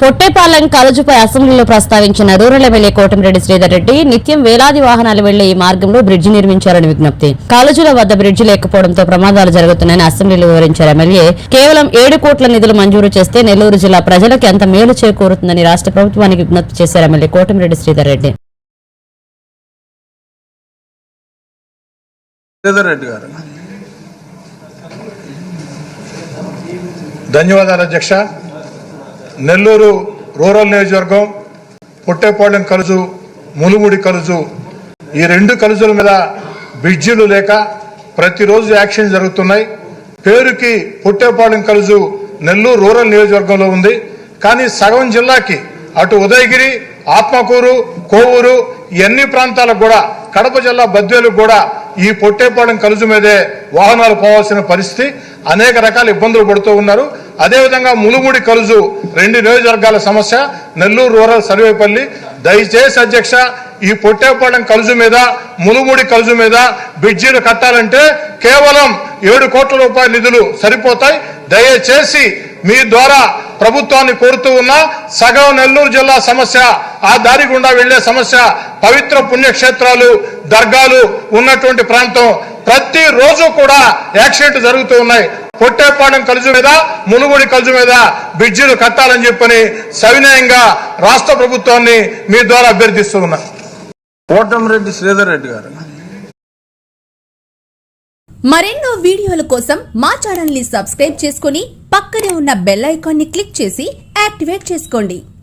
పొట్టేపాలెం కాలేజీపై అసెంబ్లీలో ప్రస్తావించిన rural MLA Kotamreddy Sridhar Reddy నిత్యం వేలాది వాహనాలు వెళ్లే ఈ మార్గంలో బ్రిడ్జి నిర్మించారని విజ్ఞప్తి. కాలేజీల వద్ద బ్రిడ్జి లేకపోవడంతో ప్రమాదాలు జరుగుతున్నాయని అసెంబ్లీలో వివరించారు ఎమ్మెల్యే. కేవలం 7 కోట్ల నిధులు మంజూరు చేస్తే నెల్లూరు జిల్లా ప్రజలకు ఎంత మేలు చేకూరుతుందని రాష్ట్ర ప్రభుత్వానికి విజ్ఞప్తి చేశారు ఎమ్మెల్యే కోటమిరెడ్డి శ్రీధర్ రెడ్డి. ధన్యవాదాలు అధ్యక్ష. నెల్లూరు రూరల్ నియోజకవర్గం పొట్టేపాలెం కలుజు, ములుముడి కలుజు, ఈ 2 కలుజుల మీద బ్రిడ్జిలు లేక ప్రతిరోజు యాక్షన్ జరుగుతున్నాయి. పేరుకి పొట్టేపాలెం కలుజు నెల్లూరు రూరల్ నియోజకవర్గంలో ఉంది. కానీ సగం జిల్లాకి అటు ఉదయగిరి, ఆత్మకూరు, కోవూరు ఈ అన్ని ప్రాంతాలకు కూడా, కడప జిల్లా బద్వేలకు కూడా ఈ పొట్టేపాలెం కలుజు మీదే వాహనాలు పోవాల్సిన పరిస్థితి, అనేక రకాల ఇబ్బందులు పడుతూ ఉన్నారు. అదేవిధంగా ములుముడి కలుజు 2 నియోజకవర్గాల సమస్య, నెల్లూరు రూరల్ సర్వేపల్లి. దయచేసి అధ్యక్ష, ఈ పొట్టేపాలెం కలుజు మీద, ములుముడి కలుజు మీద బ్రిడ్జీలు కట్టాలంటే కేవలం 7 కోట్ల రూపాయల నిధులు సరిపోతాయి. దయచేసి మీ ద్వారా ప్రభుత్వాన్ని కోరుతూ ఉన్నా, సగం నెల్లూరు జిల్లా సమస్య, ఆ దారి గుండా వెళ్లే సమస్య, పవిత్ర పుణ్యక్షేత్రాలు, దర్గాలు ఉన్నటువంటి ప్రాంతం, ప్రతిరోజు కూడా యాక్సిడెంట్ జరుగుతూ ఉన్నాయి. పొట్టేపాలెం కలుజు మీద, ములుగుడి కలుజు మీద బ్రిడ్జిలు కట్టాలని చెప్పని సవినయంగా రాష్ట్ర ప్రభుత్వాన్ని మీ ద్వారా అభ్యర్థిస్తూ ఉన్నా. కోటమిరెడ్డి శ్రీధర్ రెడ్డి గారు. మరెన్నో వీడియోల కోసం మా ఛానల్ ని సబ్స్క్రైబ్ చేసుకుని పక్కనే ఉన్న బెల్ ఐకాన్ ని క్లిక్ చేసి యాక్టివేట్ చేసుకోండి.